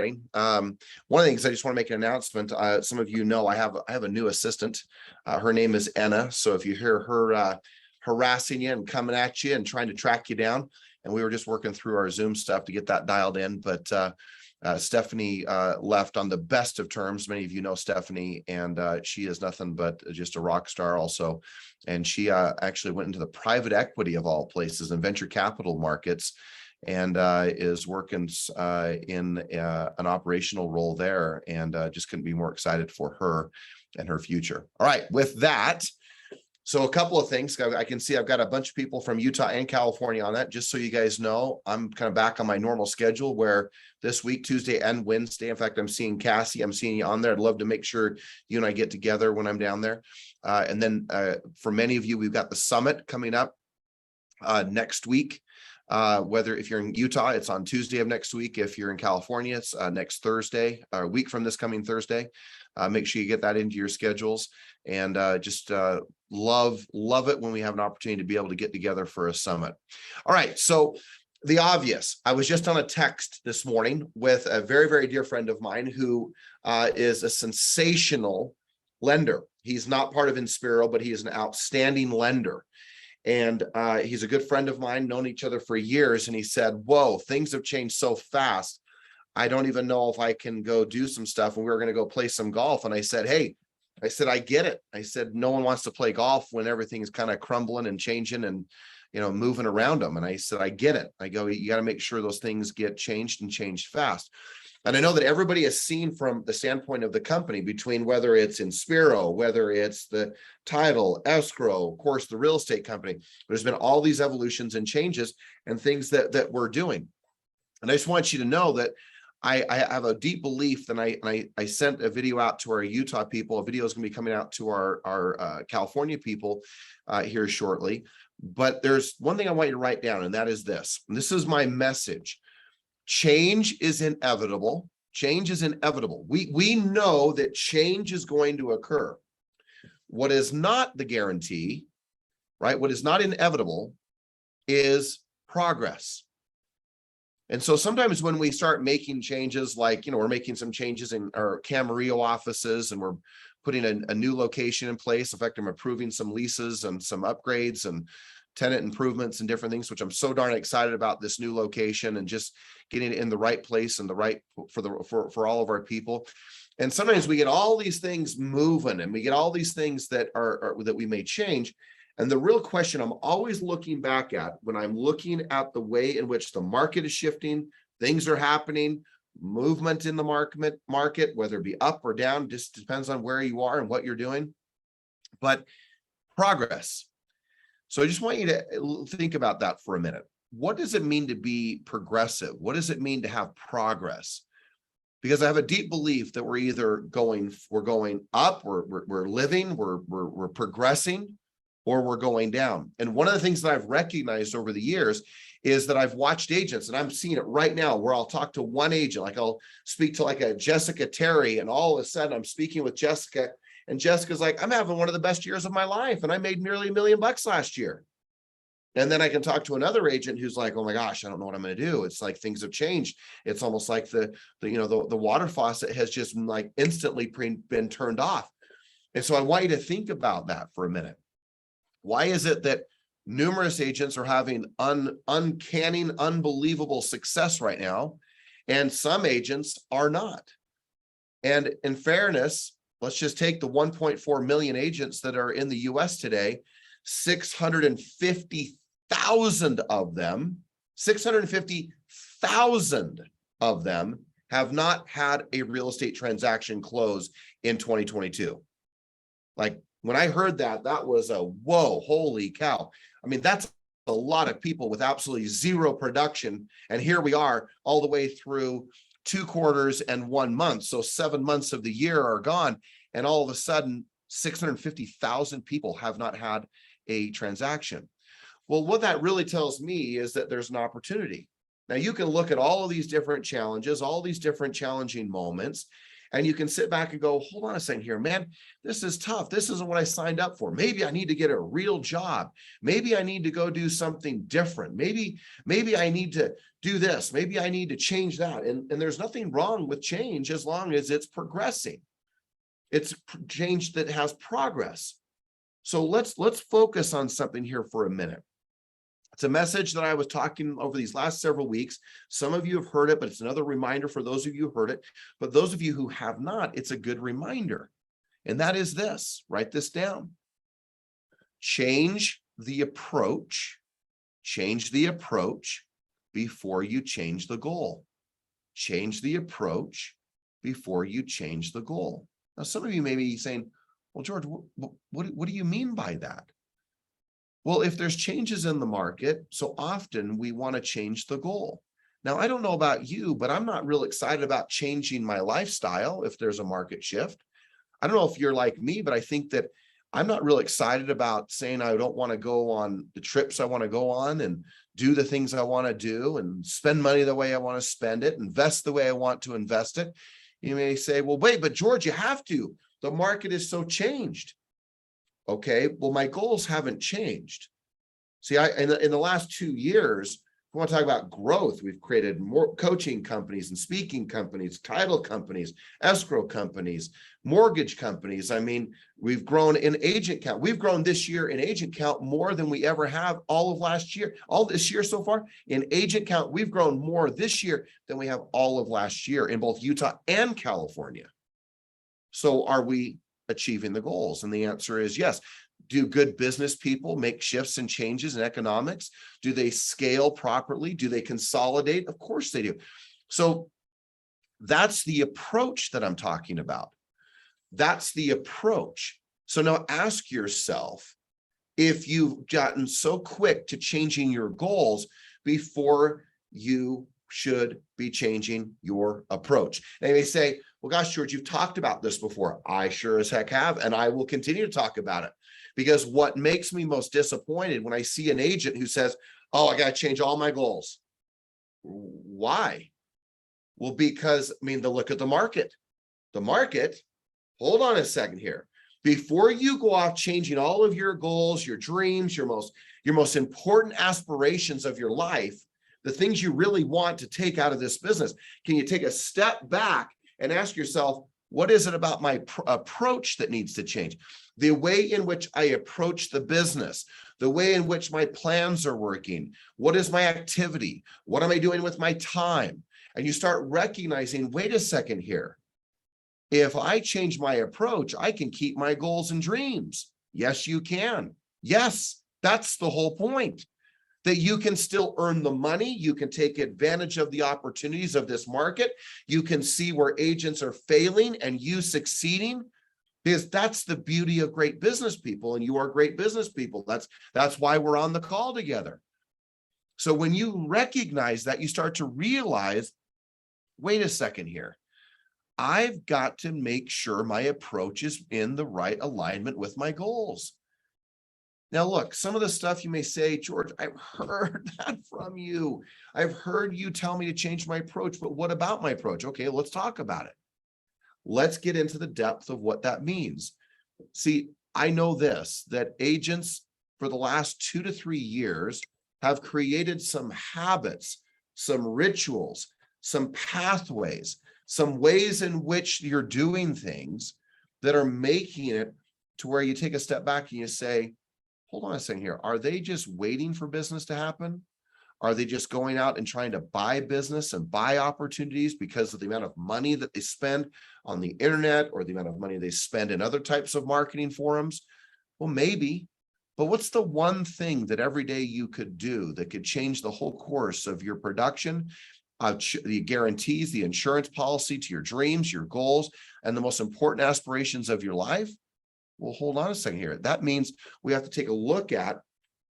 One of the things I just want to make an announcement. Some of you know I have a new assistant. Her name is Anna. So if you hear her harassing you and coming at you and trying to track you down, and we were just working through our Zoom stuff to get that dialed in, but Stephanie left on the best of terms. Many of you know Stephanie, and she is nothing but just a rock star also. And she actually went into the private equity of all places and venture capital markets, and is working in an operational role there, and just couldn't be more excited for her and her future. All right, with that, so a couple of things. I can see I've got a bunch of people from Utah and California on that. Just so you guys know, I'm kind of back on my normal schedule where this week, Tuesday and Wednesday, in fact, I'm seeing Cassie, I'm seeing you on there. I'd love to make sure you and I get together when I'm down there. And then for many of you, we've got the summit coming up next week. Whether if you're in Utah, it's on Tuesday of next week. If you're in California, it's next Thursday, or a week from this coming Thursday. Make sure you get that into your schedules, and just love it when we have an opportunity to be able to get together for a summit. All right, so the obvious. I was just on a text this morning with a very, very dear friend of mine who is a sensational lender. He's not part of Inspiro, but he is an outstanding lender. And he's a good friend of mine, known each other for years. And he said, whoa, things have changed so fast. I don't even know if I can go do some stuff. And we were going to go play some golf. And I said, hey, I get it. I said, no one wants to play golf when everything's kind of crumbling and changing and, moving around them. And I said, I get it. I go, you got to make sure those things get changed and changed fast. And I know that everybody has seen from the standpoint of the company, between whether it's Inspiro, whether it's the title, escrow, of course, the real estate company, there's been all these evolutions and changes and things that we're doing. And I just want you to know that I have a deep belief, and I sent a video out to our Utah people. A video is going to be coming out to our California people here shortly. But there's one thing I want you to write down, and that is this. And this is my message. Change is inevitable. Change is inevitable. We know that change is going to occur. What is not the guarantee, right? What is not inevitable is progress. And so sometimes when we start making changes, like, we're making some changes in our Camarillo offices, and we're putting a new location in place. In fact, I'm approving some leases and some upgrades and tenant improvements and different things, which I'm so darn excited about this new location and just getting it in the right place and the right for all of our people. And sometimes we get all these things moving, and we get all these things that are that we may change. And the real question I'm always looking back at, when I'm looking at the way in which the market is shifting, things are happening, movement in the market, whether it be up or down, just depends on where you are and what you're doing, but progress. So I just want you to think about that for a minute. What does it mean to be progressive? What does it mean to have progress? Because I have a deep belief that we're either going up, we're living, we're progressing, or we're going down. And one of the things that I've recognized over the years is that I've watched agents, and I'm seeing it right now, where I'll talk to one agent, like I'll speak to like a Jessica Terry, and all of a sudden I'm speaking with Jessica, and Jessica's like, I'm having one of the best years of my life, and I made nearly $1 million last year. And then I can talk to another agent who's like, oh my gosh, I don't know what I'm going to do. It's like things have changed. It's almost like the water faucet has just like instantly been turned off. And so I want you to think about that for a minute. Why is it that numerous agents are having uncanny, unbelievable success right now, and some agents are not? And in fairness, let's just take the 1.4 million agents that are in the US today. 650,000 of them have not had a real estate transaction close in 2022. Like, when I heard that, that was a whoa, holy cow. I mean, that's a lot of people with absolutely zero production. And here we are all the way through 2 quarters and 1 month. So 7 months of the year are gone. And all of a sudden, 650,000 people have not had a transaction. Well, what that really tells me is that there's an opportunity. Now you can look at all of these different challenges, all these different challenging moments, and you can sit back and go, hold on a second here, man, this is tough. This isn't what I signed up for. Maybe I need to get a real job. Maybe I need to go do something different. Maybe I need to do this. Maybe I need to change that. And there's nothing wrong with change as long as it's progressing. It's change that has progress. So let's focus on something here for a minute. It's a message that I was talking over these last several weeks. Some of you have heard it, but it's another reminder for those of you who heard it. But those of you who have not, it's a good reminder. And that is this, write this down. Change the approach before you change the goal. Change the approach before you change the goal. Now, some of you may be saying, well, George, what do you mean by that? Well, if there's changes in the market, so often we want to change the goal. Now, I don't know about you, but I'm not real excited about changing my lifestyle if there's a market shift. I don't know if you're like me, but I think that I'm not real excited about saying I don't want to go on the trips I want to go on and do the things I want to do and spend money the way I want to spend it, invest the way I want to invest it. You may say, well, wait, but George, you have to. The market is so changed. Okay, well, my goals haven't changed. See, in the last 2 years, we want to talk about growth. We've created more coaching companies and speaking companies, title companies, escrow companies, mortgage companies. I mean, we've grown in agent count. We've grown this year in agent count more than we ever have all of last year. All this year so far in agent count, we've grown more this year than we have all of last year in both Utah and California. So are we achieving the goals? And the answer is yes. Do good business people make shifts and changes in economics? Do they scale properly? Do they consolidate? Of course they do. So that's the approach that I'm talking about. That's the approach. So now ask yourself if you've gotten so quick to changing your goals before you should be changing your approach. Now you may say, well, gosh, George, you've talked about this before. I sure as heck have, and I will continue to talk about it. Because what makes me most disappointed when I see an agent who says, oh, I got to change all my goals. Why? Well, because, I mean, look at the market. The market, hold on a second here. Before you go off changing all of your goals, your dreams, your most important aspirations of your life, the things you really want to take out of this business, can you take a step back and ask yourself, what is it about my approach that needs to change? The way in which I approach the business, the way in which my plans are working. What is my activity? What am I doing with my time? And you start recognizing, wait a second here. If I change my approach, I can keep my goals and dreams. Yes, you can. Yes, that's the whole point. That you can still earn the money, you can take advantage of the opportunities of this market, you can see where agents are failing and you succeeding, because that's the beauty of great business people, and you are great business people. That's why we're on the call together. So when you recognize that, you start to realize, wait a second here, I've got to make sure my approach is in the right alignment with my goals. Now, look, some of the stuff you may say, George, I've heard that from you. I've heard you tell me to change my approach, but what about my approach? Okay, let's talk about it. Let's get into the depth of what that means. See, I know this, that agents for the last 2 to 3 years have created some habits, some rituals, some pathways, some ways in which you're doing things that are making it to where you take a step back and you say, hold on a second here. Are they just waiting for business to happen? Are they just going out and trying to buy business and buy opportunities because of the amount of money that they spend on the internet or the amount of money they spend in other types of marketing forums? Well, maybe. But what's the one thing that every day you could do that could change the whole course of your production, the guarantees, the insurance policy to your dreams, your goals, and the most important aspirations of your life? Well, hold on a second here. That means we have to take a look at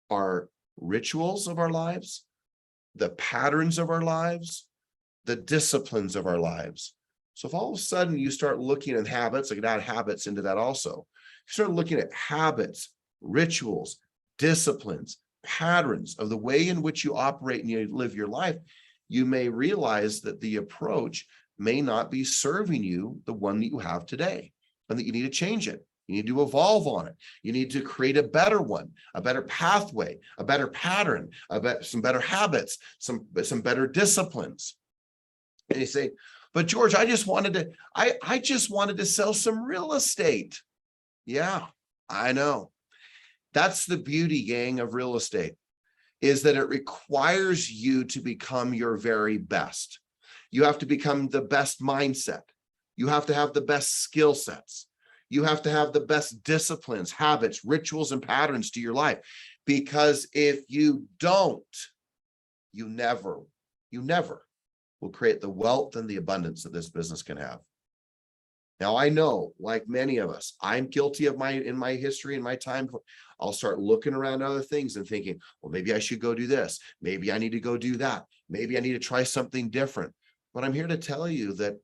our rituals of our lives, the patterns of our lives, the disciplines of our lives. So if all of a sudden you start looking at habits, I can add habits into that also. You start looking at habits, rituals, disciplines, patterns of the way in which you operate and you live your life, you may realize that the approach may not be serving you, the one that you have today, and that you need to change it. You need to evolve on it. You need to create a better one, a better pathway, a better pattern, some better habits, some better disciplines. And you say, but George, I just wanted to sell some real estate. Yeah, I know. That's the beauty, gang, of real estate, is that it requires you to become your very best. You have to become the best mindset. You have to have the best skill sets. You have to have the best disciplines, habits, rituals, and patterns to your life. Because if you don't, you never will create the wealth and the abundance that this business can have. Now, I know, like many of us, I'm guilty of in my history and my time, I'll start looking around other things and thinking, well, maybe I should go do this. Maybe I need to go do that. Maybe I need to try something different. But I'm here to tell you that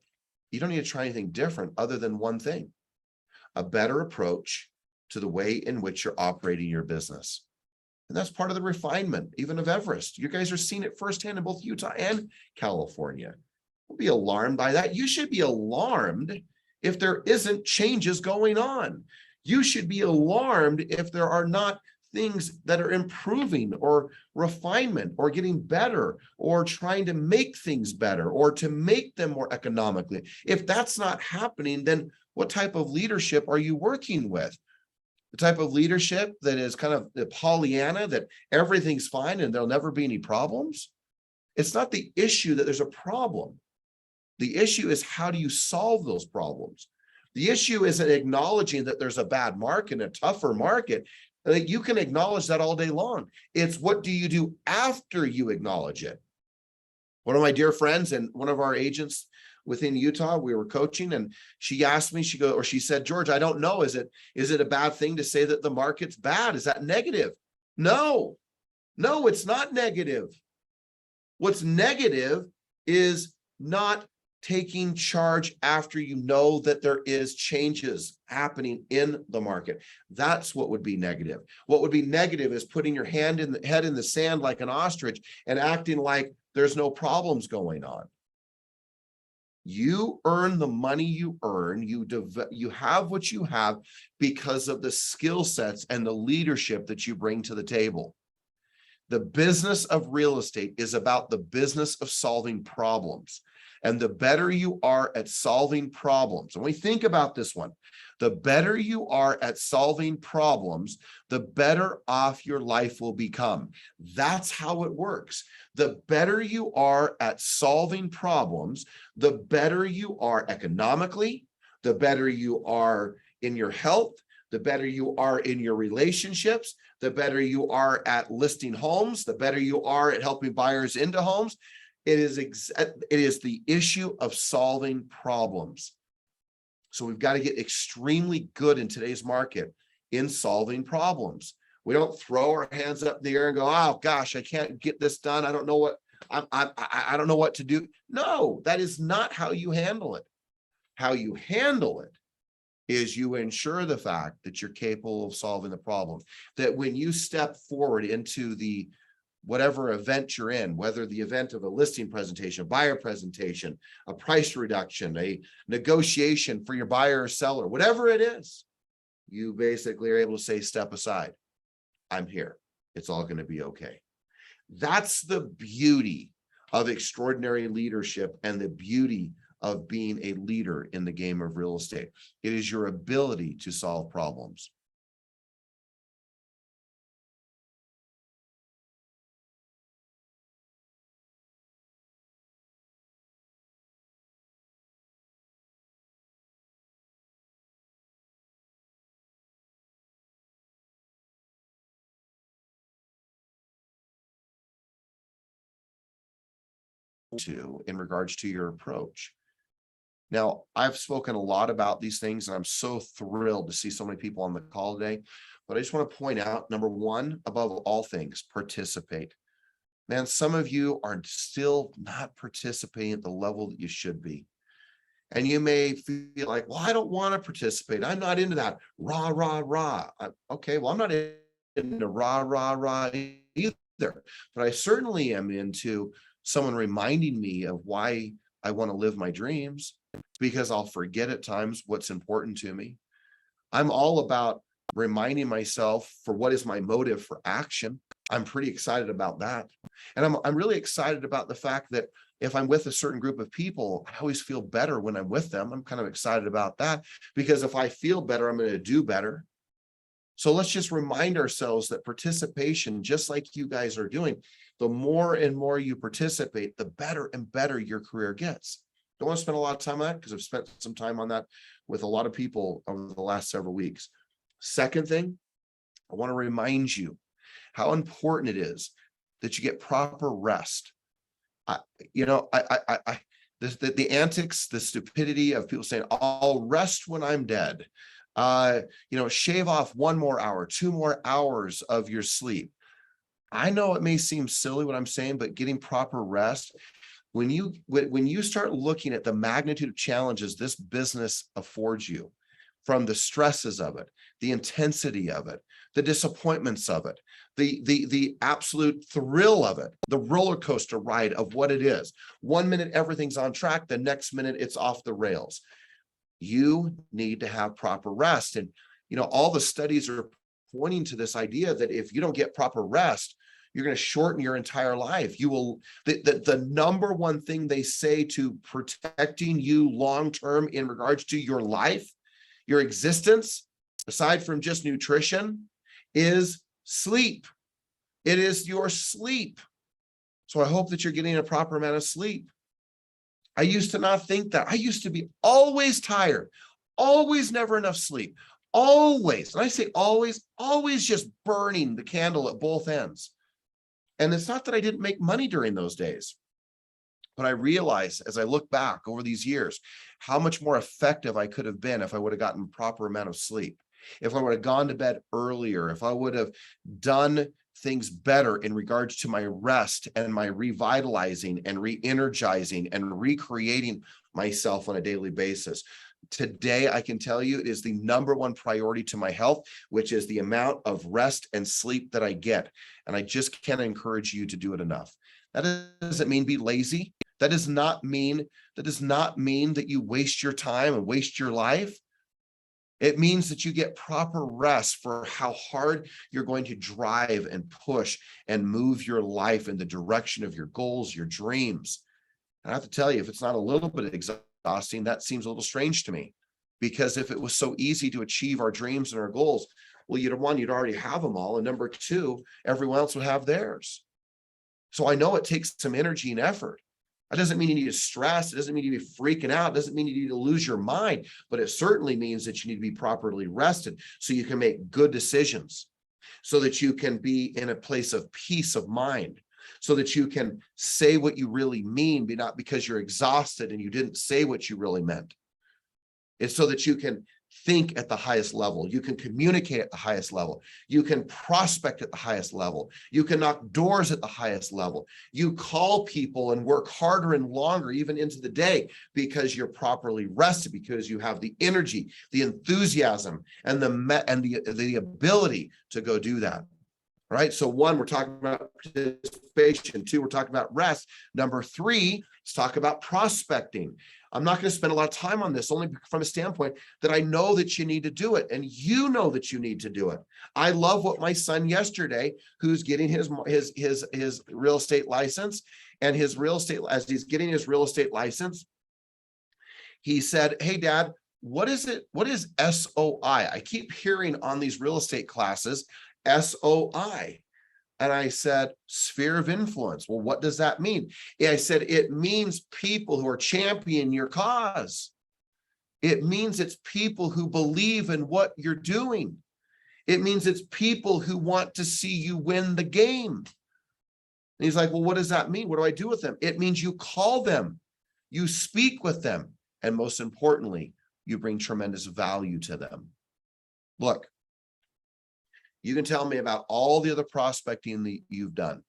you don't need to try anything different other than one thing: a better approach to the way in which you're operating your business. And that's part of the refinement, even of Everest. You guys are seeing it firsthand in both Utah and California. Don't be alarmed by that. You should be alarmed if there isn't changes going on. You should be alarmed if there are not things that are improving or refinement or getting better or trying to make things better or to make them more economically. If that's not happening, then what type of leadership are you working with? The type of leadership that is kind of the Pollyanna, that everything's fine and there'll never be any problems? It's not the issue that there's a problem. The issue is, how do you solve those problems? The issue isn't acknowledging that there's a bad market, a tougher market. That you can acknowledge that all day long. It's what do you do after you acknowledge it? One of my dear friends and one of our agents within Utah, we were coaching, and she asked me, she said, George, I don't know. Is it a bad thing to say that the market's bad? Is that negative? No, it's not negative. What's negative is not taking charge after you know that there is changes happening in the market. That's what would be negative. What would be negative is putting your head in the sand like an ostrich and acting like there's no problems going on. You earn the money you earn. You have what you have because of the skill sets and the leadership that you bring to the table. The business of real estate is about the business of solving problems. And the better you are at solving problems, and we think about this one, the better you are at solving problems, the better off your life will become. That's how it works. The better you are at solving problems, the better you are economically, the better you are in your health, the better you are in your relationships, the better you are at listing homes, the better you are at helping buyers into homes. It is the issue of solving problems. So we've got to get extremely good in today's market in solving problems. We don't throw our hands up in the air and go, oh gosh, I can't get this done. I don't know what I don't know what to do. No, that is not how you handle it. How you handle it is you ensure the fact that you're capable of solving the problem. That when you step forward into the whatever event you're in, whether the event of a listing presentation, a buyer presentation, a price reduction, a negotiation for your buyer or seller, whatever it is, you basically are able to say, step aside. I'm here. It's all going to be okay. That's the beauty of extraordinary leadership and the beauty of being a leader in the game of real estate. It is your ability to solve problems. In regards to your approach. Now, I've spoken a lot about these things, and I'm so thrilled to see so many people on the call today. But I just want to point out, number one, above all things, participate. Man, some of you are still not participating at the level that you should be. And you may feel like, well, I don't want to participate. I'm not into that rah, rah, rah. Okay, well, I'm not into rah, rah, rah either. But I certainly am into someone reminding me of why I want to live my dreams, because I'll forget at times what's important to me. I'm all about reminding myself for what is my motive for action. I'm pretty excited about that. And I'm really excited about the fact that if I'm with a certain group of people, I always feel better when I'm with them. I'm kind of excited about that, because if I feel better, I'm going to do better. So let's just remind ourselves that participation, just like you guys are doing, the more and more you participate, the better and better your career gets. Don't want to spend a lot of time on that, because I've spent some time on that with a lot of people over the last several weeks. Second thing, I want to remind you how important it is that you get proper rest. The antics, the stupidity of people saying, I'll rest when I'm dead. Shave off 1 more hour, 2 more hours of your sleep. I know it may seem silly what I'm saying, but getting proper rest, when you start looking at the magnitude of challenges this business affords you, from the stresses of it, the intensity of it, the disappointments of it, the absolute thrill of it, the roller coaster ride of what it is. 1 minute everything's on track, the next minute it's off the rails. You need to have proper rest. And all the studies are pointing to this idea that if you don't get proper rest, you're going to shorten your entire life. You will, the number one thing they say to protecting you long-term in regards to your life, your existence, aside from just nutrition, is sleep. It is your sleep. So I hope that you're getting a proper amount of sleep. I used to not think that. I used to be always tired, always never enough sleep, always. And I say always just burning the candle at both ends. And it's not that I didn't make money during those days, but I realized as I look back over these years, how much more effective I could have been if I would have gotten proper amount of sleep, if I would have gone to bed earlier, if I would have done things better in regards to my rest and my revitalizing and re-energizing and recreating myself on a daily basis. Today, I can tell you it is the number one priority to my health, which is the amount of rest and sleep that I get. And I just can't encourage you to do it enough. That doesn't mean be lazy. That does not mean that you waste your time and waste your life. It means that you get proper rest for how hard you're going to drive and push and move your life in the direction of your goals, your dreams. And I have to tell you, if it's not a little bit exhausting, that seems a little strange to me, because if it was so easy to achieve our dreams and our goals, well, you'd already have them all. And number two, everyone else would have theirs. So I know it takes some energy and effort. That doesn't mean you need to stress. It doesn't mean you need to be freaking out. It doesn't mean you need to lose your mind, but it certainly means that you need to be properly rested so you can make good decisions, so that you can be in a place of peace of mind, so that you can say what you really mean, but not because you're exhausted and you didn't say what you really meant. It's so that you can think at the highest level. You can communicate at the highest level. You can prospect at the highest level. You can knock doors at the highest level. You call people and work harder and longer, even into the day, because you're properly rested, because you have the energy, the enthusiasm, and the ability to go do that. All right. So 1, we're talking about participation. 2, we're talking about rest. Number 3, let's talk about prospecting. I'm not going to spend a lot of time on this, only from a standpoint that I know that you need to do it, and you know that you need to do it. I love what my son yesterday, who's getting his real estate license, and as he's getting his real estate license, he said, "Hey, Dad, what is it? What is SOI? I keep hearing on these real estate classes, SOI." And I said, sphere of influence. Well, what does that mean? And I said, it means people who are championing your cause. It means it's people who believe in what you're doing. It means it's people who want to see you win the game. And he's like, well, what does that mean? What do I do with them? It means you call them, you speak with them, and most importantly, you bring tremendous value to them. Look, you can tell me about all the other prospecting that you've done,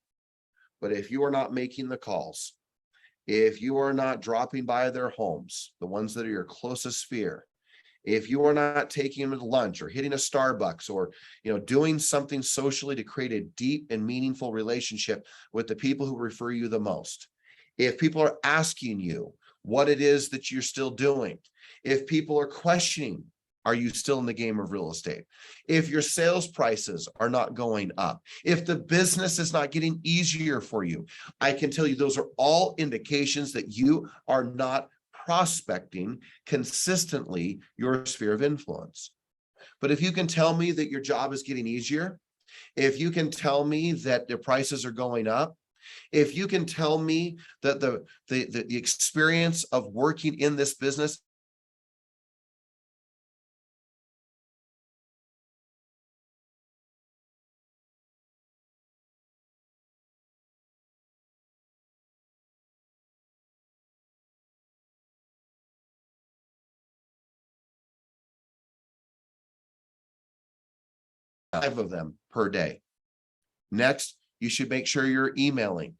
but if you are not making the calls, if you are not dropping by their homes, the ones that are your closest sphere, if you are not taking them to lunch or hitting a Starbucks or doing something socially to create a deep and meaningful relationship with the people who refer you the most, If people are asking you what it is that you're still doing, if people are questioning, are you still in the game of real estate? If your sales prices are not going up, if the business is not getting easier for you, I can tell you those are all indications that you are not prospecting consistently your sphere of influence. But if you can tell me that your job is getting easier, if you can tell me that the prices are going up, if you can tell me that the experience of working in this business five of them per day. Next, you should make sure you're emailing,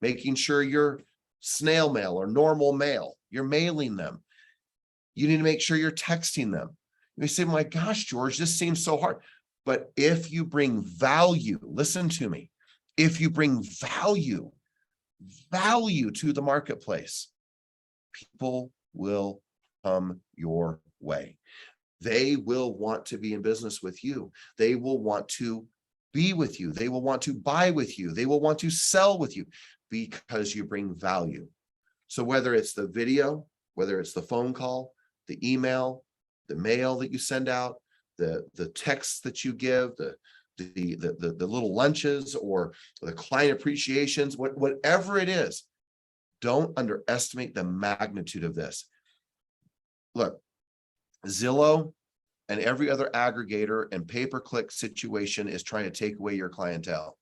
making sure you're snail mail or normal mail, you're mailing them. You need to make sure you're texting them. You say, my gosh, George, this seems so hard. But if you bring value, listen to me, if you bring value to the marketplace, people will come your way. They will want to be in business with you. They will want to be with you. They will want to buy with you. They will want to sell with you because you bring value. So whether it's the video, whether it's the phone call, the email, the mail that you send out, the texts that you give, the little lunches or the client appreciations, whatever it is, don't underestimate the magnitude of this. Look, Zillow and every other aggregator and pay-per-click situation is trying to take away your clientele.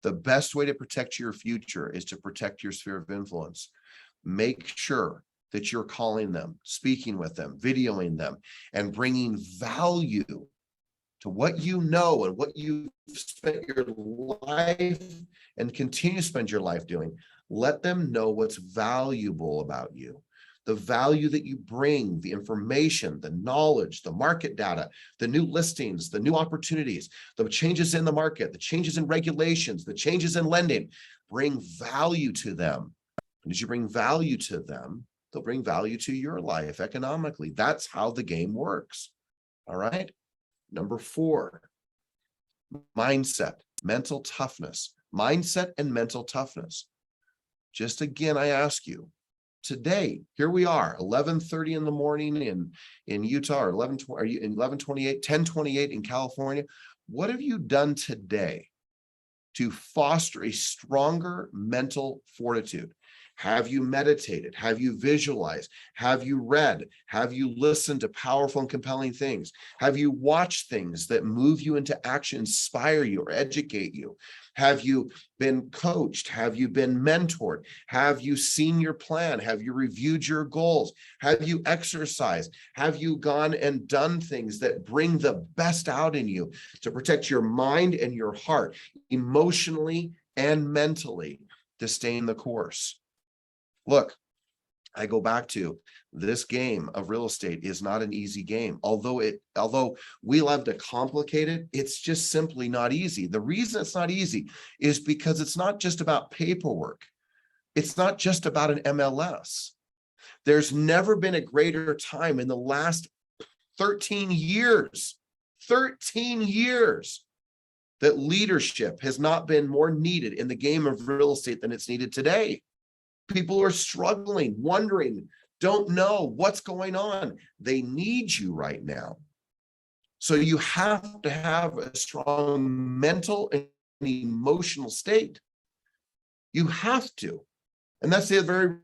The best way to protect your future is to protect your sphere of influence. Make sure that you're calling them, speaking with them, videoing them, and bringing value to what you know and what you've spent your life and continue to spend your life doing. Let them know what's valuable about you, the value that you bring, the information, the knowledge, the market data, the new listings, the new opportunities, the changes in the market, the changes in regulations, the changes in lending. Bring value to them. And as you bring value to them, they'll bring value to your life economically. That's how the game works. All right. Number 4, mindset, mental toughness, mindset and mental toughness. Just again, I ask you today, here we are, 11:30 in the morning in Utah, or 11:28, 10:28 in California. What have you done today to foster a stronger mental fortitude? Have you meditated? Have you visualized? Have you read? Have you listened to powerful and compelling things? Have you watched things that move you into action, inspire you, or educate you? Have you been coached? Have you been mentored? Have you seen your plan? Have you reviewed your goals? Have you exercised? Have you gone and done things that bring the best out in you to protect your mind and your heart, emotionally and mentally, to stay in the course? Look, I go back to this game of real estate is not an easy game. Although we love to complicate it, it's just simply not easy. The reason it's not easy is because it's not just about paperwork. It's not just about an MLS. There's never been a greater time in the last 13 years, that leadership has not been more needed in the game of real estate than it's needed today. People are struggling, wondering, don't know what's going on. They need you right now. So you have to have a strong mental and emotional state. You have to. And that's the very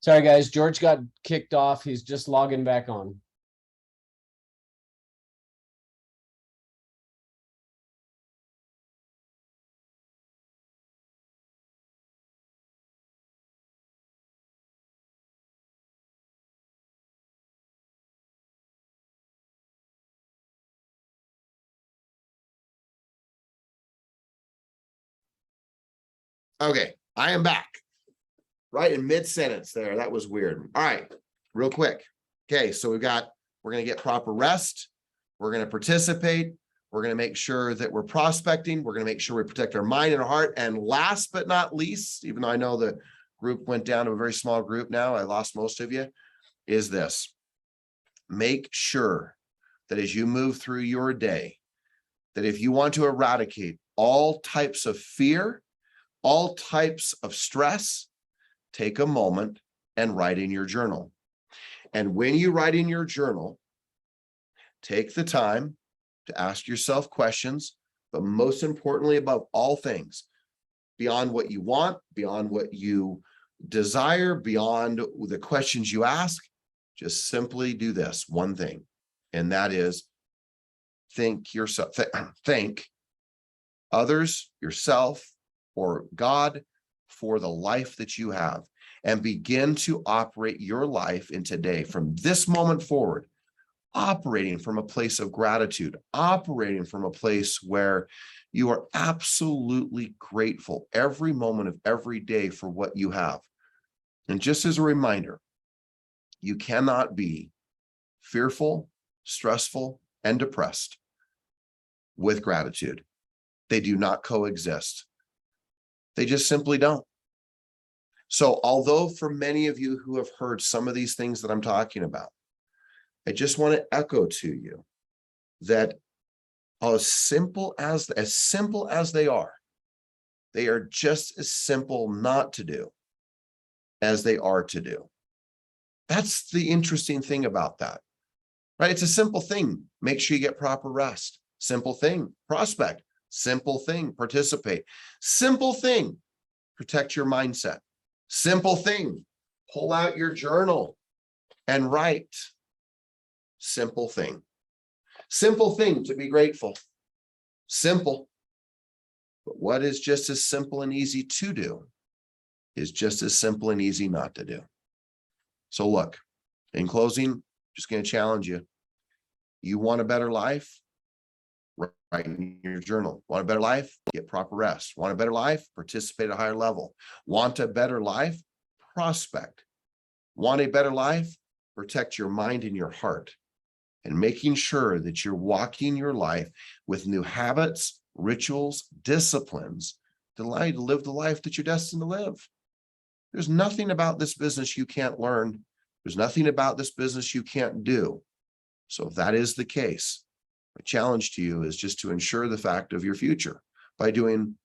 Sorry, guys. George got kicked off. He's just logging back on. Okay, I am back. Right in mid-sentence there. That was weird. All right, real quick. Okay, so we're going to get proper rest. We're going to participate. We're going to make sure that we're prospecting. We're going to make sure we protect our mind and our heart. And last but not least, even though I know the group went down to a very small group now, I lost most of you, is this. Make sure that as you move through your day, that if you want to eradicate all types of fear, all types of stress, take a moment and write in your journal. And when you write in your journal, take the time to ask yourself questions, but most importantly, above all things, beyond what you want, beyond what you desire, beyond the questions you ask, just simply do this one thing. And that is thank others, yourself, or God for the life that you have, and begin to operate your life in today from this moment forward, operating from a place of gratitude, operating from a place where you are absolutely grateful every moment of every day for what you have. And just as a reminder, you cannot be fearful, stressful, and depressed with gratitude. They do not coexist. They just simply don't. So although for many of you who have heard some of these things that I'm talking about, I just want to echo to you that as simple as they are just as simple not to do as they are to do. That's the interesting thing about that, right? It's a simple thing. Make sure you get proper rest. Simple thing, prospect. Simple thing, participate. Simple thing, protect your mindset. Simple thing, pull out your journal and write. Simple thing. Simple thing to be grateful. Simple. But what is just as simple and easy to do is just as simple and easy not to do. So look, in closing, just going to challenge you. You want a better life? Write in your journal. Want a better life? Get proper rest. Want a better life? Participate at a higher level. Want a better life? Prospect. Want a better life? Protect your mind and your heart. And making sure that you're walking your life with new habits, rituals, disciplines to allow you to live the life that you're destined to live. There's nothing about this business you can't learn. There's nothing about this business you can't do. So if that is the case, my challenge to you is just to ensure the fact of your future by doing,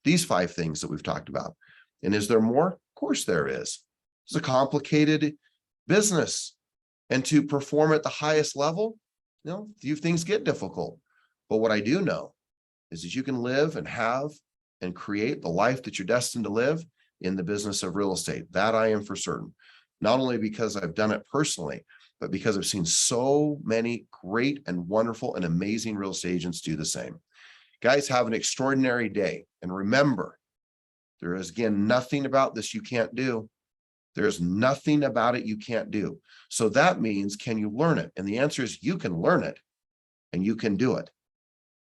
these 5 things that we've talked about. And is there more? Of course there is. It's a complicated business. And to perform at the highest level, few things get difficult. But what I do know is that you can live and have and create the life that you're destined to live in the business of real estate. That I am for certain. Not only because I've done it personally, but because I've seen so many great and wonderful and amazing real estate agents do the same. Guys, have an extraordinary day. And remember, there is, again, nothing about this you can't do. There's nothing about it you can't do. So that means, can you learn it? And the answer is you can learn it and you can do it.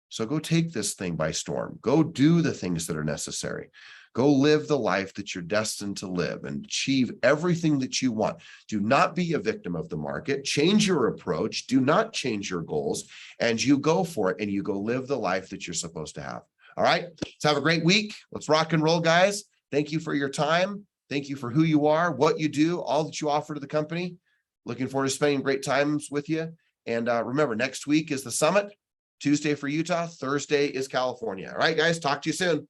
So go take this thing by storm. Go do the things that are necessary. Go live the life that you're destined to live and achieve everything that you want. Do not be a victim of the market. Change your approach. Do not change your goals. And you go for it and you go live the life that you're supposed to have. All right. Let's have a great week. Let's rock and roll, guys. Thank you for your time. Thank you for who you are, what you do, all that you offer to the company. Looking forward to spending great times with you. And remember, next week is the summit. Tuesday for Utah. Thursday is California. All right, guys. Talk to you soon.